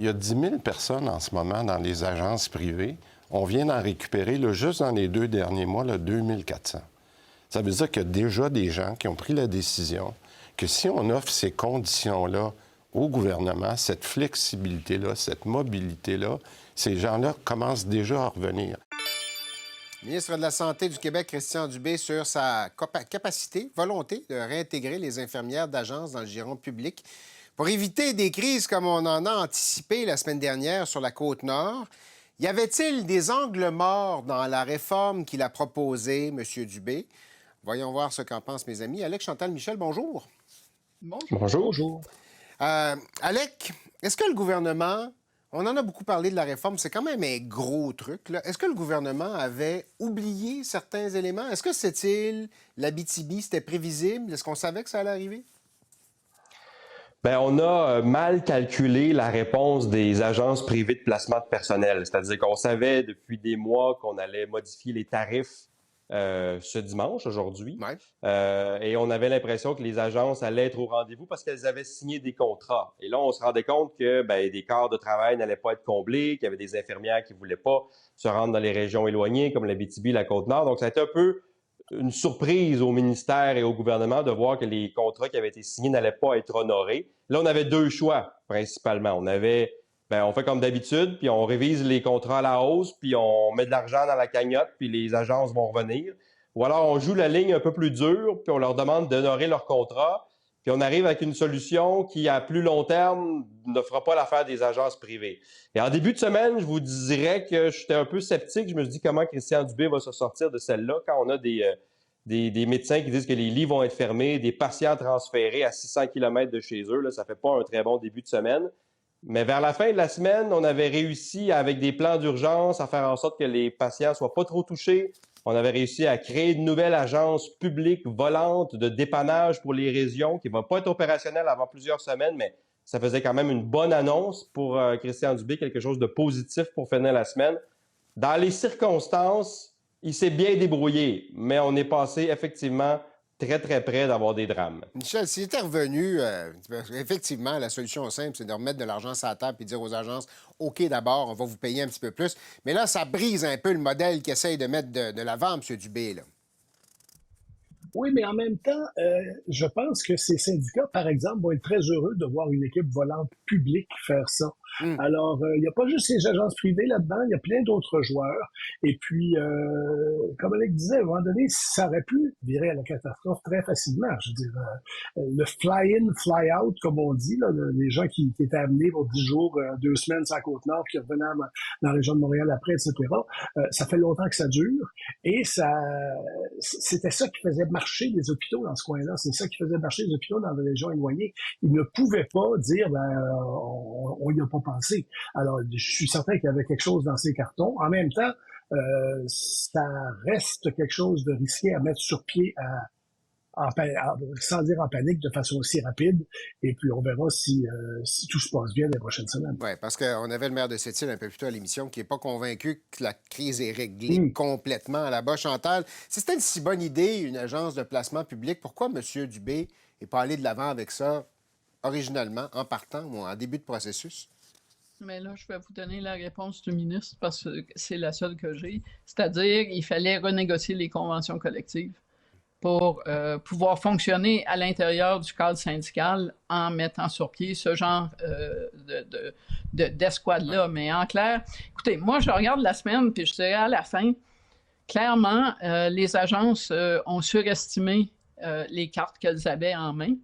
Il y a 10 000 personnes en ce moment dans les agences privées. On vient d'en récupérer, là, juste dans les 2 derniers mois, là, 2400. Ça veut dire qu'il y a déjà des gens qui ont pris la décision que si on offre ces conditions-là au gouvernement, cette flexibilité-là, cette mobilité-là, ces gens-là commencent déjà à revenir. Ministre de la Santé du Québec, Christian Dubé, sur sa volonté de réintégrer les infirmières d'agence dans le giron public pour éviter des crises comme on en a anticipé la semaine dernière sur la Côte-Nord. Y avait-il des angles morts dans la réforme qu'il a proposée, M. Dubé? Voyons voir ce qu'en pensent mes amis. Alec Chantal-Michel, bonjour. Bonjour. Alec, est-ce que le gouvernement... On en a beaucoup parlé de la réforme, c'est quand même un gros truc, là. Est-ce que le gouvernement avait oublié certains éléments? Est-ce que cette île, l'Abitibi, c'était prévisible? Est-ce qu'on savait que ça allait arriver? Bien, on a mal calculé la réponse des agences privées de placement de personnel. C'est-à-dire qu'on savait depuis des mois qu'on allait modifier les tarifs ce dimanche, aujourd'hui. Ouais. Et on avait l'impression que les agences allaient être au rendez-vous parce qu'elles avaient signé des contrats. Et là, on se rendait compte que des quarts de travail n'allaient pas être comblés, qu'il y avait des infirmières qui ne voulaient pas se rendre dans les régions éloignées comme l'Abitibi, la Côte-Nord. Donc, ça a été un peu une surprise au ministère et au gouvernement de voir que les contrats qui avaient été signés n'allaient pas être honorés. Là, on avait 2 choix, principalement. On fait comme d'habitude, puis on révise les contrats à la hausse, puis on met de l'argent dans la cagnotte, puis les agences vont revenir. Ou alors, on joue la ligne un peu plus dure, puis on leur demande d'honorer leur contrat, puis on arrive avec une solution qui, à plus long terme, ne fera pas l'affaire des agences privées. Et en début de semaine, je vous dirais que j'étais un peu sceptique. Je me suis dit comment Christian Dubé va se sortir de celle-là quand on a des médecins qui disent que les lits vont être fermés, des patients transférés à 600 km de chez eux. Là, ça fait pas un très bon début de semaine. Mais vers la fin de la semaine, on avait réussi, avec des plans d'urgence, à faire en sorte que les patients soient pas trop touchés. On avait réussi à créer une nouvelle agence publique volante de dépannage pour les régions qui ne va pas être opérationnelle avant plusieurs semaines, mais ça faisait quand même une bonne annonce pour Christian Dubé, quelque chose de positif pour finir la semaine. Dans les circonstances, il s'est bien débrouillé, mais on est passé effectivement très, très près d'avoir des drames. Michel, s'il était revenu, effectivement, la solution simple, c'est de remettre de l'argent sur la table et dire aux agences, OK, d'abord, on va vous payer un petit peu plus. Mais là, ça brise un peu le modèle qu'il essaye de mettre de l'avant, M. Dubé, là. Oui, mais en même temps, je pense que ces syndicats, par exemple, vont être très heureux de voir une équipe volante publique faire ça. Alors, il n'y a pas juste les agences privées là-dedans, il y a plein d'autres joueurs. Et puis, comme Alec disait, à un moment donné, ça aurait pu virer à la catastrophe très facilement. Je veux dire, le fly-in, fly-out, comme on dit, là, les gens qui étaient amenés pour 10 jours, 2 semaines sur la Côte-Nord, qui revenaient dans la région de Montréal après, etc., ça fait longtemps que ça dure. Et c'était ça qui faisait marcher les hôpitaux dans ce coin-là. C'est ça qui faisait marcher les hôpitaux dans les régions éloignées. Ils ne pouvaient pas dire, on y a pas pensé. Alors, je suis certain qu'il y avait quelque chose dans ces cartons. En même temps, ça reste quelque chose de risqué à mettre sur pied sans dire en panique, de façon aussi rapide. Et puis, on verra si tout se passe bien les prochaines semaines. Oui, parce qu'on avait le maire de Sept-Îles un peu plus tôt à l'émission qui n'est pas convaincu que la crise est réglée complètement là-bas. Chantal, si c'était une si bonne idée, une agence de placement public, pourquoi M. Dubé n'est pas allé de l'avant avec ça originalement, en partant ou en début de processus? Mais là, je vais vous donner la réponse du ministre parce que c'est la seule que j'ai. C'est-à-dire qu'il fallait renégocier les conventions collectives pour pouvoir fonctionner à l'intérieur du cadre syndical en mettant sur pied ce genre d'escouade-là. Mais en clair, écoutez, moi, je regarde la semaine, puis je dirais à la fin, clairement, les agences ont surestimé les cartes qu'elles avaient en main.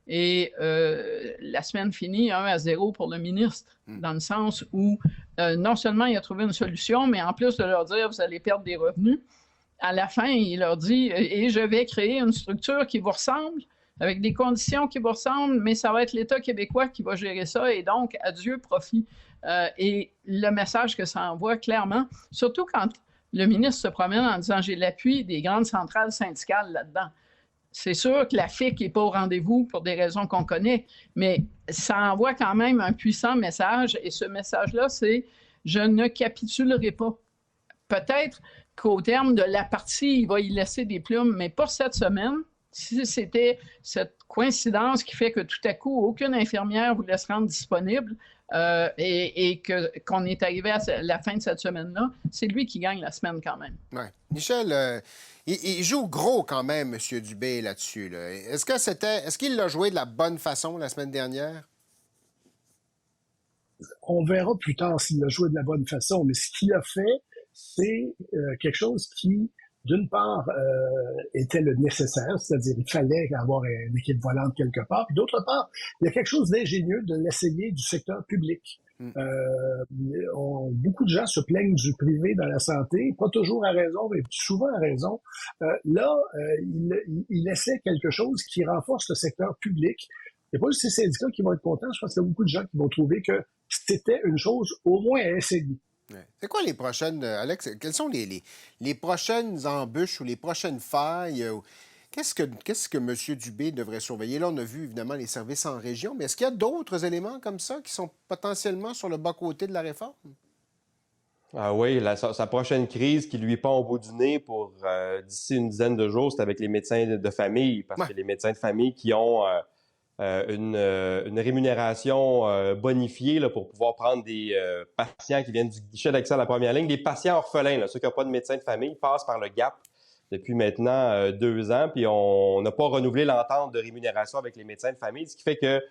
Et la semaine finit 1-0 pour le ministre, dans le sens où non seulement il a trouvé une solution, mais en plus de leur dire vous allez perdre des revenus, à la fin, il leur dit et je vais créer une structure qui vous ressemble, avec des conditions qui vous ressemblent, mais ça va être l'État québécois qui va gérer ça, et donc adieu profit. Et le message que ça envoie clairement, surtout quand le ministre se promène en disant j'ai l'appui des grandes centrales syndicales là-dedans. C'est sûr que la FIC n'est pas au rendez-vous pour des raisons qu'on connaît, mais ça envoie quand même un puissant message, et ce message-là, c'est « je ne capitulerai pas ». Peut-être qu'au terme de la partie, il va y laisser des plumes, mais pour cette semaine, Si c'était cette coïncidence qui fait que tout à coup, aucune infirmière voulait se rendre disponible et qu'on est arrivé à la fin de cette semaine-là, c'est lui qui gagne la semaine quand même. Ouais. Michel, il joue gros quand même, M. Dubé, là-dessus. Là. Est-ce qu'il l'a joué de la bonne façon la semaine dernière? On verra plus tard s'il l'a joué de la bonne façon, mais ce qu'il a fait, c'est quelque chose qui, d'une part, était le nécessaire, c'est-à-dire il fallait avoir une équipe volante quelque part, puis d'autre part, il y a quelque chose d'ingénieux de l'essayer du secteur public. Beaucoup de gens se plaignent du privé dans la santé, pas toujours à raison, mais souvent à raison. Il essaie quelque chose qui renforce le secteur public. Il n'y a pas juste ces syndicats qui vont être contents, je pense qu'il y a beaucoup de gens qui vont trouver que c'était une chose au moins à essayer. C'est quoi les prochaines, Alex, quelles sont les prochaines embûches ou les prochaines failles? Qu'est-ce que M. Dubé devrait surveiller? Là, on a vu évidemment les services en région, mais est-ce qu'il y a d'autres éléments comme ça qui sont potentiellement sur le bas-côté de la réforme? Ah oui, sa prochaine crise qui lui pend au bout du nez pour d'ici une dizaine de jours, c'est avec les médecins de famille, parce que les médecins de famille qui ont une rémunération bonifiée là, pour pouvoir prendre des patients qui viennent du guichet d'accès à la première ligne. Les patients orphelins, là, ceux qui n'ont pas de médecin de famille, passent par le GAP depuis maintenant 2 ans, puis on n'a pas renouvelé l'entente de rémunération avec les médecins de famille, ce qui fait que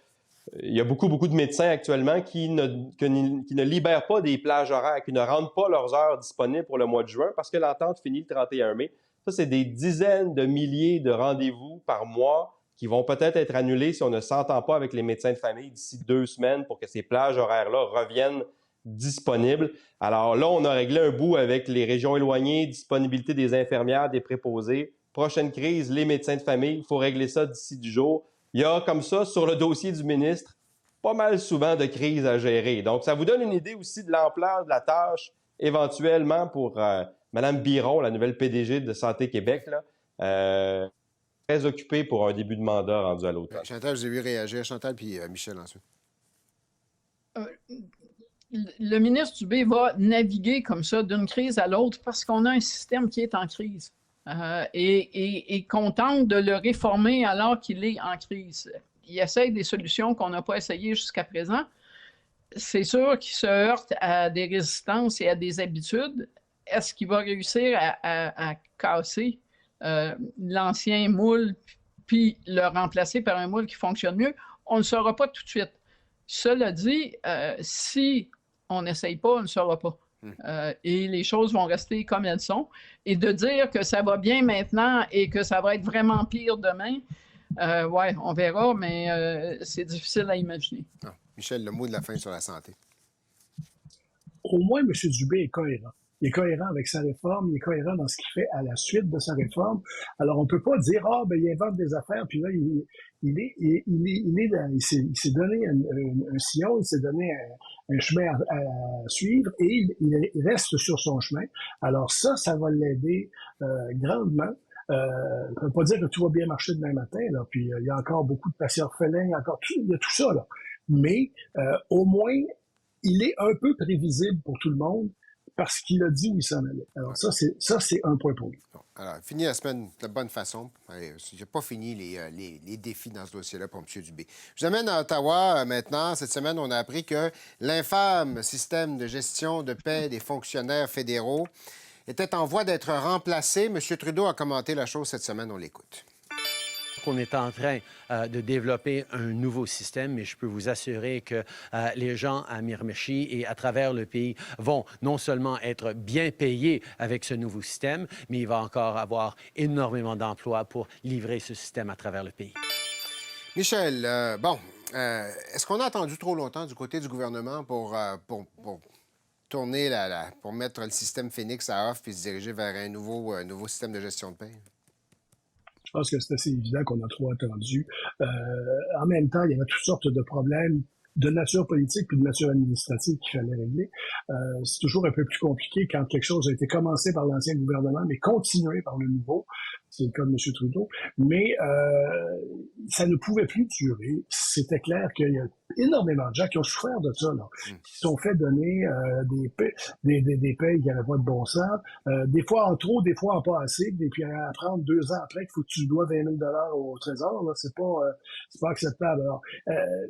il y a beaucoup de médecins actuellement qui ne libèrent pas des plages horaires, qui ne rendent pas leurs heures disponibles pour le mois de juin parce que l'entente finit le 31 mai. Ça, c'est des dizaines de milliers de rendez-vous par mois qui vont peut-être être annulés si on ne s'entend pas avec les médecins de famille d'ici 2 semaines pour que ces plages horaires-là reviennent disponibles. Alors là, on a réglé un bout avec les régions éloignées, disponibilité des infirmières, des préposés. Prochaine crise, les médecins de famille, il faut régler ça d'ici 10 jours. Il y a comme ça, sur le dossier du ministre, pas mal souvent de crises à gérer. Donc, ça vous donne une idée aussi de l'ampleur de la tâche éventuellement pour Mme Biron, la nouvelle PDG de Santé Québec, là. Très occupée pour un début de mandat rendu à l'automne. Chantal, je vous ai vu réagir. Chantal, puis Michel ensuite. Le ministre Dubé va naviguer comme ça d'une crise à l'autre parce qu'on a un système qui est en crise et qu'on tente de le réformer alors qu'il est en crise. Il essaye des solutions qu'on n'a pas essayées jusqu'à présent. C'est sûr qu'il se heurte à des résistances et à des habitudes. Est-ce qu'il va réussir à casser l'ancien moule puis le remplacer par un moule qui fonctionne mieux? On ne le saura pas tout de suite. Cela dit, si on n'essaye pas, on ne le saura pas. Et les choses vont rester comme elles sont. Et de dire que ça va bien maintenant et que ça va être vraiment pire demain, ouais, on verra, mais c'est difficile à imaginer. Ah, Michel, le mot de la fin sur la santé. Au moins, M. Dubé est cohérent. Il est cohérent avec sa réforme, il est cohérent dans ce qu'il fait à la suite de sa réforme. Alors, on peut pas dire, il invente des affaires, puis là, il s'est donné un sillon, il s'est donné un chemin à suivre, et il reste sur son chemin. Alors ça va l'aider grandement. Ça ne veut pas dire que tout va bien marcher demain matin, là, puis il y a encore beaucoup de patients orphelins, il y a tout ça, là. Mais au moins, il est un peu prévisible pour tout le monde, parce qu'il a dit où il s'en allait. Alors ça, c'est un point pour lui. Bon, alors, fini la semaine de bonne façon. Il n'a pas fini les défis dans ce dossier-là pour M. Dubé. Je vous amène à Ottawa maintenant. Cette semaine, on a appris que l'infâme système de gestion de paie des fonctionnaires fédéraux était en voie d'être remplacé. M. Trudeau a commenté la chose cette semaine. On l'écoute. On est en train de développer un nouveau système, mais je peux vous assurer que les gens à Miramichi et à travers le pays vont non seulement être bien payés avec ce nouveau système, mais il va encore avoir énormément d'emplois pour livrer ce système à travers le pays. Michel, est-ce qu'on a attendu trop longtemps du côté du gouvernement pour tourner pour mettre le système Phoenix à off puis se diriger vers un nouveau système de gestion de paie? Je pense que c'est assez évident qu'on a trop attendu. En même temps, il y avait toutes sortes de problèmes de nature politique puis de nature administrative qu'il fallait régler. C'est toujours un peu plus compliqué quand quelque chose a été commencé par l'ancien gouvernement, mais continué par le nouveau. C'est le cas de M. Trudeau. Mais ça ne pouvait plus durer. C'était clair qu'il y a énormément de gens qui ont souffert de ça, là, qui se sont fait donner des payes qui n'avaient pas de bon sens, des fois en trop, des fois en pas assez, et puis à apprendre 2 ans après qu'il faut que tu dois 20 000 $ au Trésor, là, c'est pas acceptable. Alors,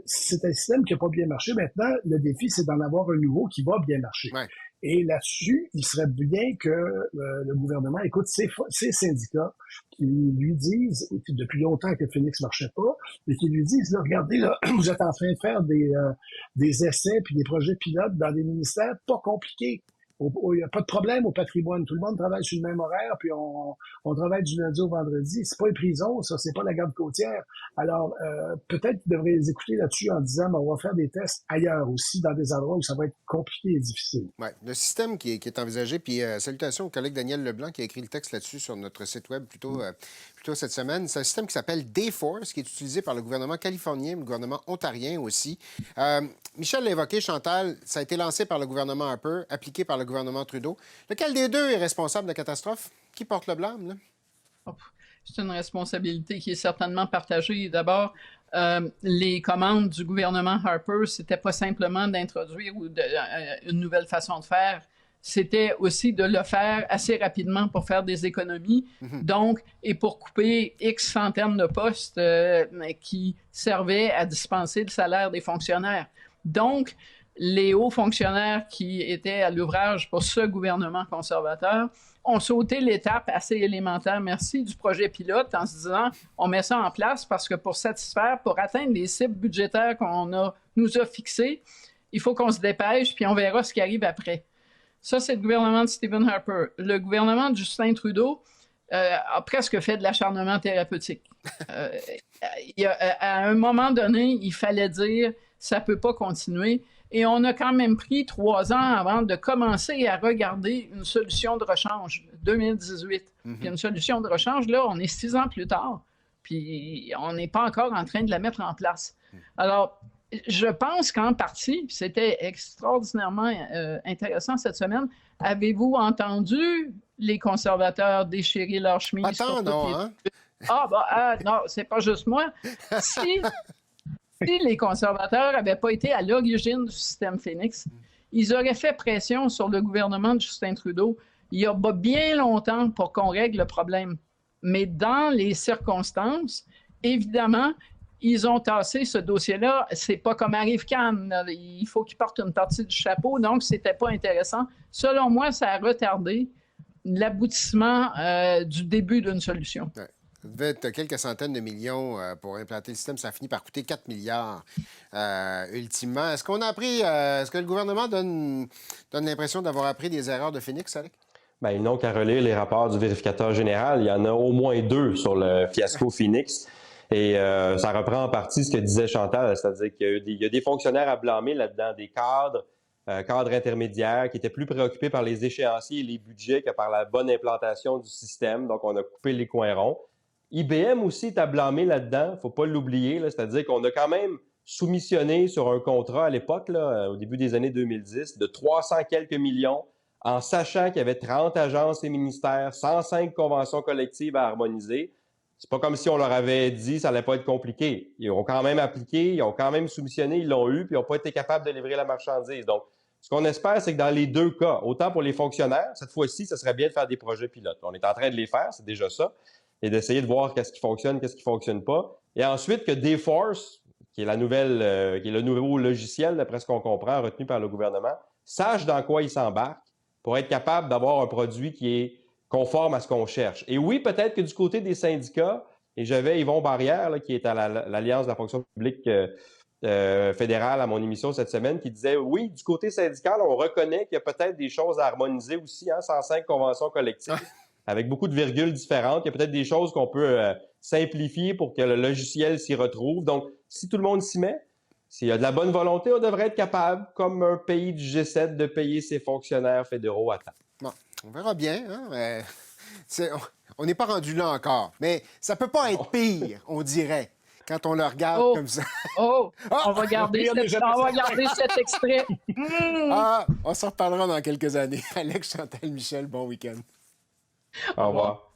c'est un système qui n'a pas bien marché. Maintenant, le défi, c'est d'en avoir un nouveau qui va bien marcher. Ouais. Et là-dessus, il serait bien que le gouvernement écoute ces syndicats qui lui disent, depuis longtemps que Phoenix marchait pas, et qui lui disent, là, regardez, là, vous êtes en train de faire des essais puis des projets pilotes dans des ministères pas compliqués. Il n'y a pas de problème au patrimoine. Tout le monde travaille sur le même horaire, puis on travaille du lundi au vendredi. C'est pas une prison, ça, c'est pas la garde côtière. Alors, peut-être qu'il devrait les écouter là-dessus en disant, on va faire des tests ailleurs aussi, dans des endroits où ça va être compliqué et difficile. Ouais. Le système qui est envisagé, puis salutations au collègue Daniel Leblanc qui a écrit le texte là-dessus sur notre site web plutôt cette semaine. C'est un système qui s'appelle Dayforce, qui est utilisé par le gouvernement californien, le gouvernement ontarien aussi. Michel l'a évoqué, Chantal, ça a été lancé par le gouvernement Harper, appliqué par le gouvernement Trudeau. Lequel des deux est responsable de la catastrophe? Qui porte le blâme, là? C'est une responsabilité qui est certainement partagée. D'abord, les commandes du gouvernement Harper, c'était pas simplement d'introduire une nouvelle façon de faire, c'était aussi de le faire assez rapidement pour faire des économies, donc, et pour couper X centaines de postes qui servaient à dispenser le salaire des fonctionnaires. Donc, les hauts fonctionnaires qui étaient à l'ouvrage pour ce gouvernement conservateur ont sauté l'étape assez élémentaire, merci, du projet pilote en se disant on met ça en place parce que pour atteindre les cibles budgétaires nous a fixées, il faut qu'on se dépêche puis on verra ce qui arrive après. Ça, c'est le gouvernement de Stephen Harper. Le gouvernement de Justin Trudeau a presque fait de l'acharnement thérapeutique. À un moment donné, il fallait dire ça ne peut pas continuer. Et on a quand même pris 3 ans avant de commencer à regarder une solution de rechange, 2018. Puis une solution de rechange, là, on est 6 ans plus tard, puis on n'est pas encore en train de la mettre en place. Alors, je pense qu'en partie, c'était extraordinairement intéressant cette semaine, avez-vous entendu les conservateurs déchirer leur chemise? Pas tant, non, hein? Non, c'est pas juste moi. Si les conservateurs n'avaient pas été à l'origine du système Phoenix, ils auraient fait pression sur le gouvernement de Justin Trudeau il y a bien longtemps pour qu'on règle le problème. Mais dans les circonstances, évidemment, ils ont tassé ce dossier-là. C'est pas comme Arrive-Can. Il faut qu'ils portent une partie du chapeau, donc c'était pas intéressant. Selon moi, ça a retardé l'aboutissement du début d'une solution. Ouais. Ça devait être quelques centaines de millions pour implanter le système. Ça a fini par coûter 4 milliards ultimement. Est-ce qu'on a appris... est-ce que le gouvernement donne l'impression d'avoir appris des erreurs de Phoenix, Alec? Bien, ils n'ont qu'à relire les rapports du vérificateur général. Il y en a au moins 2 sur le fiasco Phoenix. Et ça reprend en partie ce que disait Chantal, c'est-à-dire qu'il y a des fonctionnaires à blâmer là-dedans, des cadres intermédiaires qui étaient plus préoccupés par les échéanciers et les budgets que par la bonne implantation du système. Donc, on a coupé les coins ronds. IBM aussi est à blâmer là-dedans, il ne faut pas l'oublier, c'est-à-dire qu'on a quand même soumissionné sur un contrat à l'époque, au début des années 2010, de 300 quelques millions, en sachant qu'il y avait 30 agences et ministères, 105 conventions collectives à harmoniser. C'est pas comme si on leur avait dit que ça allait pas être compliqué. Ils ont quand même appliqué, ils ont quand même soumissionné, ils l'ont eu, puis ils n'ont pas été capables de livrer la marchandise. Donc, ce qu'on espère, c'est que dans les 2 cas, autant pour les fonctionnaires, cette fois-ci, ça serait bien de faire des projets pilotes. On est en train de les faire, c'est déjà ça, et d'essayer de voir qu'est-ce qui fonctionne pas. Et ensuite, que Dayforce, qui est le nouveau logiciel, d'après ce qu'on comprend, retenu par le gouvernement, sache dans quoi il s'embarque pour être capable d'avoir un produit qui est conforme à ce qu'on cherche. Et oui, peut-être que du côté des syndicats, et j'avais Yvon Barrière, qui est à l'Alliance de la fonction publique fédérale à mon émission cette semaine, qui disait, oui, du côté syndical, on reconnaît qu'il y a peut-être des choses à harmoniser aussi, 105 conventions collectives, avec beaucoup de virgules différentes. Il y a peut-être des choses qu'on peut simplifier pour que le logiciel s'y retrouve. Donc, si tout le monde s'y met, s'il y a de la bonne volonté, on devrait être capable, comme un pays du G7, de payer ses fonctionnaires fédéraux à temps. Bon, on verra bien. Hein? On n'est pas rendu là encore. Mais ça peut pas être pire, on dirait, quand on le regarde comme ça. On va garder cet extrait. On s'en reparlera dans quelques années. Alex, Chantal, Michel, bon week-end. Au revoir.